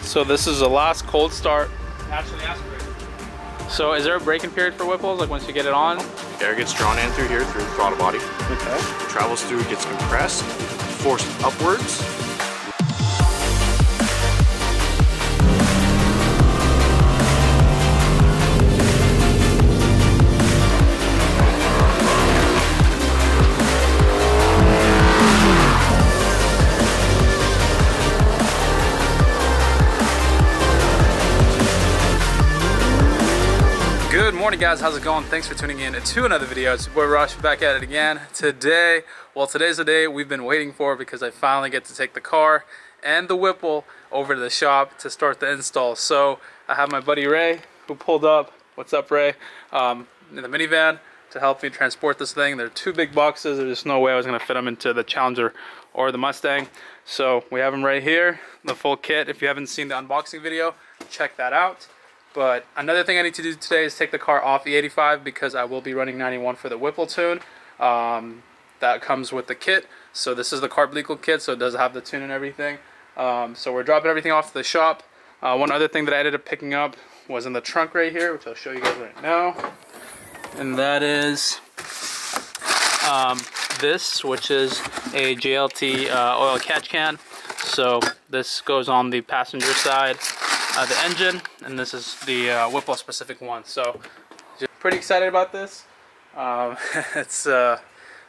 So this is the last cold start. Naturally aspirated. So is there a braking period for Whipples, like once you get it on? Air gets drawn in through here, through the throttle body. Okay. Travels through, gets compressed, forced upwards. Good morning guys, how's it going? Thanks for tuning in to another video. It's your boy Rush, back at it again. Today's the day we've been waiting for because I finally get to take the car and the Whipple over to the shop to start the install. So I have my buddy Ray who pulled up. What's up, Ray? In the minivan to help me transport this thing. They're two big boxes. There's just no way I was gonna fit them into the Challenger or the Mustang. So we have them right here, the full kit. If you haven't seen the unboxing video, check that out. But another thing I need to do today is take the car off the 85 because I will be running 91 for the Whipple tune. That comes with the kit. So this is the carb legal kit, so it does have the tune and everything. So we're dropping everything off to the shop. One other thing that I ended up picking up was in the trunk right here, which I'll show you guys right now. And that is this, which is a JLT oil catch can. So this goes on the passenger side. The engine, and this is the Whipple specific one. So just pretty excited about this. It's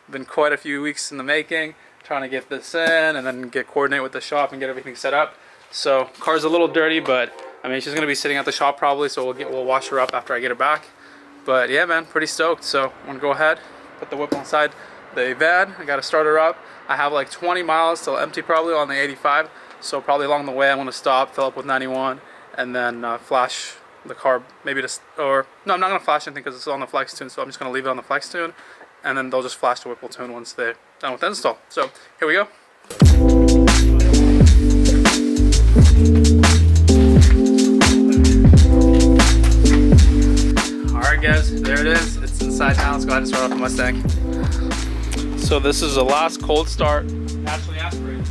been quite a few weeks in the making, trying to get this in and then coordinate with the shop and get everything set up. So car's a little dirty, but I mean she's gonna be sitting at the shop probably, so we'll wash her up after I get her back. But yeah, man, pretty stoked. So I'm gonna go ahead, put the Whipple inside the van. I gotta start her up. I have like 20 miles till empty probably on the 85, so probably along the way I'm gonna stop, fill up with 91, and then flash the car, maybe just, or no, I'm not gonna flash anything because it's on the flex tune, so I'm just gonna leave it on the flex tune, and then they'll just flash the Whipple tune once they're done with the install. So here we go. Alright guys, there it is. It's inside now. Let's go ahead and start off the Mustang. So this is the last cold start. Naturally aspirated.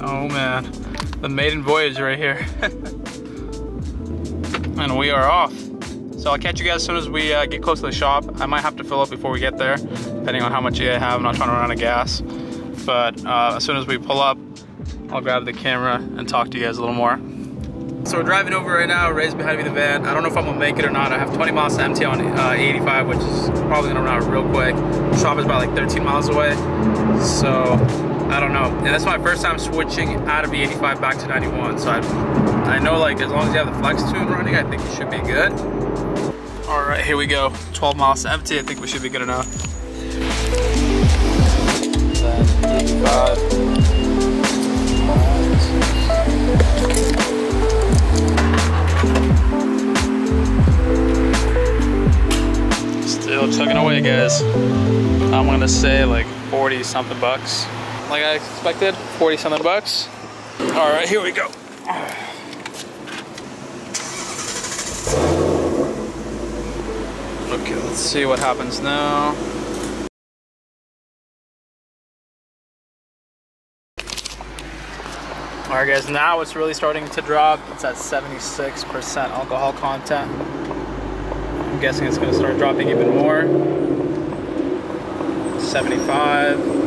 Oh man, the maiden voyage right here. And we are off. So I'll catch you guys as soon as we get close to the shop. I might have to fill up before we get there, depending on how much I have. I'm not trying to run out of gas. But as soon as we pull up, I'll grab the camera and talk to you guys a little more. So we're driving over right now. Ray's behind me in the van. I don't know if I'm gonna make it or not. I have 20 miles to empty on 85, which is probably gonna run out real quick. The shop is about like 13 miles away. So I don't know, and that's my first time switching out of the 85 back to 91, so I know like as long as you have the flex tune running, I think you should be good. All right, here we go. 12 miles to empty, I think we should be good enough. Then 85. Still chugging away, guys. I'm gonna say like 40 something bucks. Like I expected, 40 something bucks. All right, here we go. Okay, let's see what happens now. All right, guys, now it's really starting to drop. It's at 76% alcohol content. I'm guessing it's gonna start dropping even more. 75.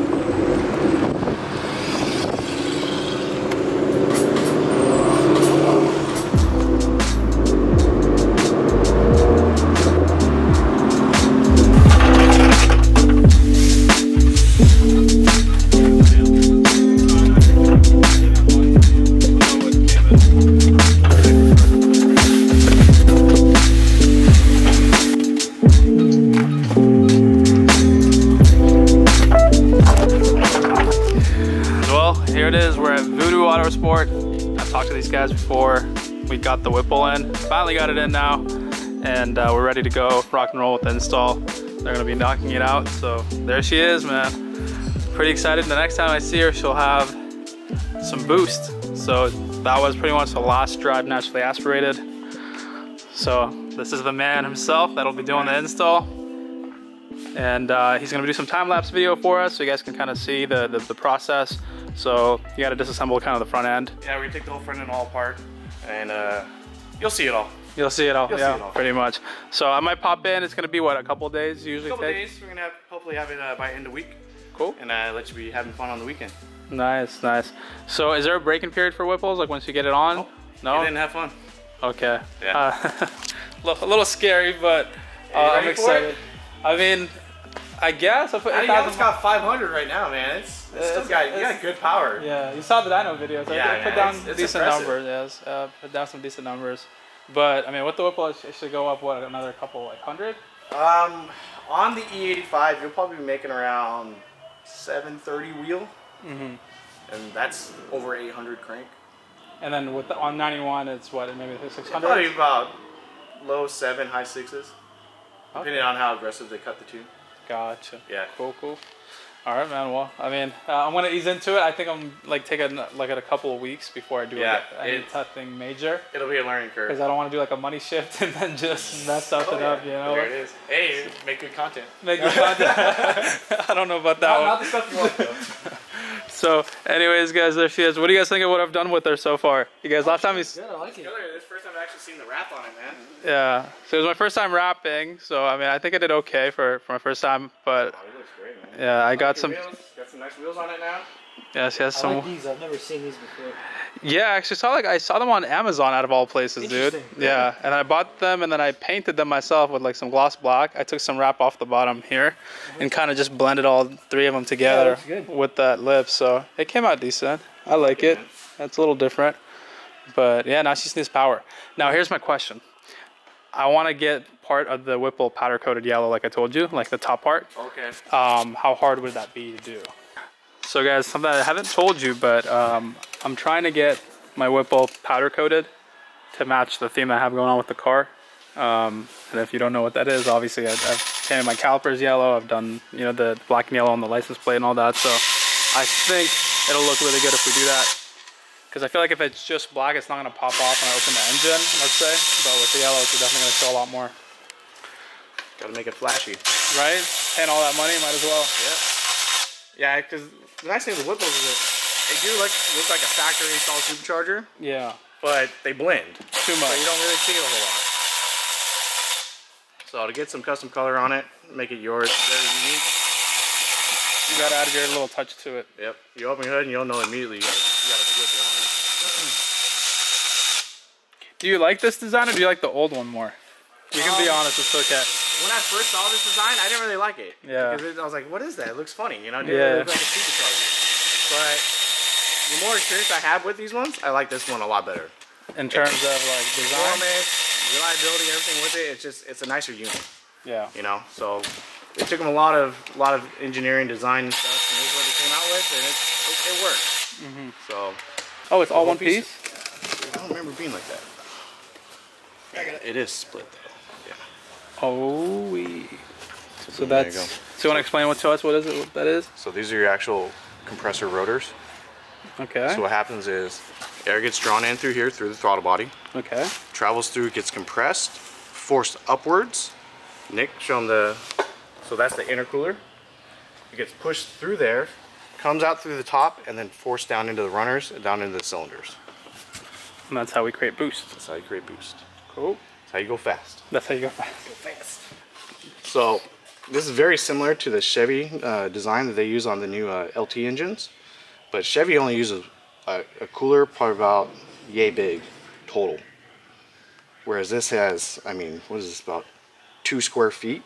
Here it is, we're at Voodoo Autosport. I've talked to these guys before. We got the Whipple in, finally got it in now, and we're ready to go rock and roll with the install. They're gonna be knocking it out, so there she is, man. Pretty excited. The next time I see her, she'll have some boost. So that was pretty much the last drive naturally aspirated. So this is the man himself that'll be doing the install. And he's gonna do some time-lapse video for us so you guys can kind of see the process. So you gotta disassemble kind of the front end. Yeah, we're gonna take the whole front end all apart, and you'll see it all. You'll see it all, You'll yeah, see it all. pretty much. So I might pop in. It's gonna be what, a couple of days usually A couple take? days. We're gonna hopefully have it by end of week. Cool. And let you be having fun on the weekend. Nice, nice. So is there a break-in period for Whipples, like once you get it on? Oh, no? You didn't have fun. Okay. Yeah. A little scary, but I'm excited. I mean, I guess. It's got 500 right now, man. It's still got, you got good power. Yeah, you saw the dyno videos. I Yeah, put down it's decent impressive. numbers. Yes, put down some decent numbers. But I mean, with the Whipple, it should go up what, another couple, like 100? On the E85, you'll probably be making around 730 wheel. Mm-hmm. And that's over 800 crank. And then with on 91, it's what, maybe 600? Probably about low 7, high 6s. Okay. Depending on how aggressive they cut the tune. Gotcha. Yeah. Cool, cool. All right, man. Well, I mean, I'm gonna ease into it. I think I'm like taking like a couple of weeks before I do anything major. It'll be a learning curve. Because I don't want to do like a money shift and then just mess something up, you know. There it is. Hey, make good content. Make good content. I don't know about that one. Not the stuff you want though. So, anyways, guys, there she is. What do you guys think of what I've done with her so far? You guys, last time Good, I like it. This first time I've actually seen the wrap on it, man. yeah. So it was my first time wrapping. So I mean, I think I did okay for my first time. But Oh, it looks great, man. yeah, I got some. Wheels. Got some nice wheels on it now. Yes, I some. like these. I've never seen these before. Yeah, I actually I saw them on Amazon out of all places, dude. Interesting. Yeah, and I bought them and then I painted them myself with like some gloss black. I took some wrap off the bottom here and kind of just blended all three of them together with that lip. So it came out decent. I like it. That's a little different. But yeah, now she just needs power. Now here's my question. I want to get part of the Whipple powder coated yellow like I told you, like the top part. Okay. How hard would that be to do? So guys, something I haven't told you, but I'm trying to get my Whipple powder coated to match the theme I have going on with the car. And if you don't know what that is, obviously I've painted my calipers yellow. I've done, you know, the black and yellow on the license plate and all that. So I think it'll look really good if we do that. Because I feel like if it's just black, it's not going to pop off when I open the engine, let's say. But with the yellow, it's definitely going to show a lot more. Gotta make it flashy. Right? Paying all that money, might as well. Yeah, because the nice thing with Whipples is that they do look like a factory installed supercharger, Yeah. but they blend. Too much. So you don't really see a whole lot. So to get some custom color on it, make it yours, very unique. You got to add your little touch to it. Yep. You open your hood and you'll know immediately you gotta flip it on. Do you like this design or do you like the old one more? You can be honest, it's okay. When I first saw this design, I didn't really like it. Yeah. Because I was like, what is that? It looks funny, you know? It Yeah. looks like a supercharger. But the more experience I have with these ones, I like this one a lot better. In terms of like design? Performance, reliability, everything with it, it's a nicer unit, Yeah. you know? So it took them a lot of engineering, design and stuff, and this is what they came out with, and it works. Mm-hmm. So. Oh, it's all one piece? I don't remember being like that. It is split though. Yeah. Oh, we. So there that's. you go. So you want to explain what that is? So these are your actual compressor rotors. Okay. So what happens is air gets drawn in through here, through the throttle body, Okay. travels through, gets compressed, forced upwards. Nick, show them the. So that's the intercooler. It gets pushed through there, Comes out through the top and then forced down into the runners and down into the cylinders. And that's how we create boost. That's how you create boost. Cool. That's how you go fast. That's how you go fast. So this is very similar to the Chevy design that they use on the new LT engines, but Chevy only uses a cooler probably about yay big total, whereas this has, I mean, what is this, about 2 square feet?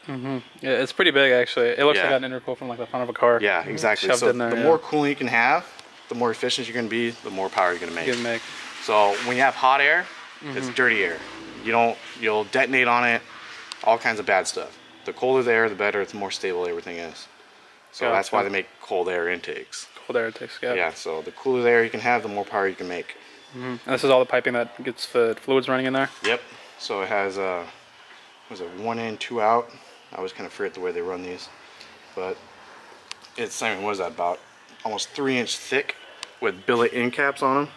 Mm-hmm. Yeah, it's pretty big actually. It looks Yeah. like an intercool from like the front of a car. Yeah, exactly. Shoved So in there, the yeah. more cooling you can have, the more efficient you're going to be, the more power you're going to make. You can make. So when you have hot air, it's dirty air. You'll detonate on it, all kinds of bad stuff. The colder the air, the better, it's more stable everything is. So that's why they make cold air intakes. Cold air intakes. Yeah. Yeah, so the cooler the air you can have, the more power you can make. Mm-hmm. And this is all the piping that gets the fluids running in there. Yep. So it has was it 1 in, 2 out? I always kind of forget the way they run these, but it's, I mean, what is that, about almost 3-inch thick with billet end caps on them.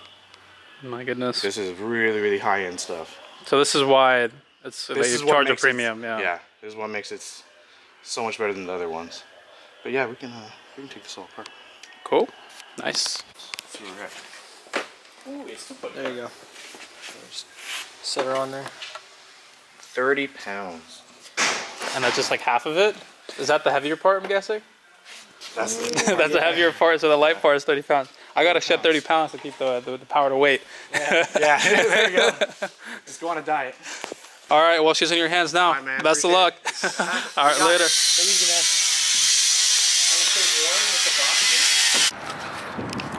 My goodness. This is really, really high-end stuff. So this is why it's This is they what charge a makes it- premium. Yeah. Yeah, this is what makes it so much better than the other ones. But yeah, we can take this all apart. Cool. Nice. See where we're at. There you go. Just set her on there. 30 pounds. And that's just like half of it? Is that the heavier part, I'm guessing? That's That's the heavier part, so the light part is 30 pounds. I gotta shed 30 pounds to keep the power to weight. Yeah, there you go. Just go on a diet. All right, well, she's in your hands now. All right, man, Best of luck. All right, later. Take it easy, man.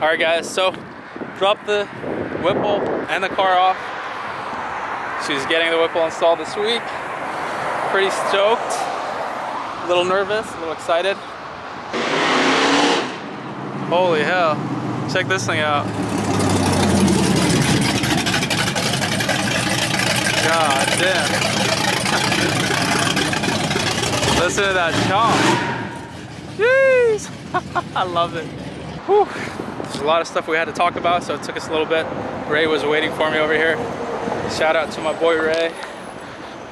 All right, guys, so dropped the Whipple and the car off. She's getting the Whipple installed this week. Pretty stoked. A little nervous, a little excited. Holy hell. Check this thing out. God damn. Listen to that chomp. Jeez. I love it. Whew. There's a lot of stuff we had to talk about, so it took us a little bit. Ray was waiting for me over here. Shout out to my boy Ray.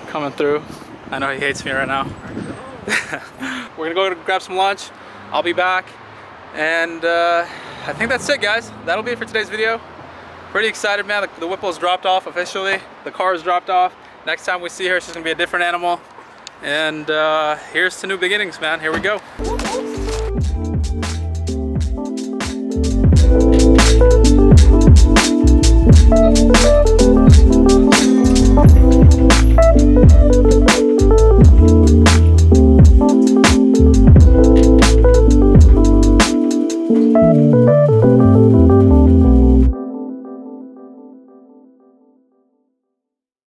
Coming through. I know he hates me right now. We're gonna go grab some lunch. I'll be back. And I think that's it, guys. That'll be it for today's video. Pretty excited, man. The Whipple's dropped off officially. The car is dropped off. Next time we see her, she's gonna be a different animal. And here's to new beginnings, man. Here we go.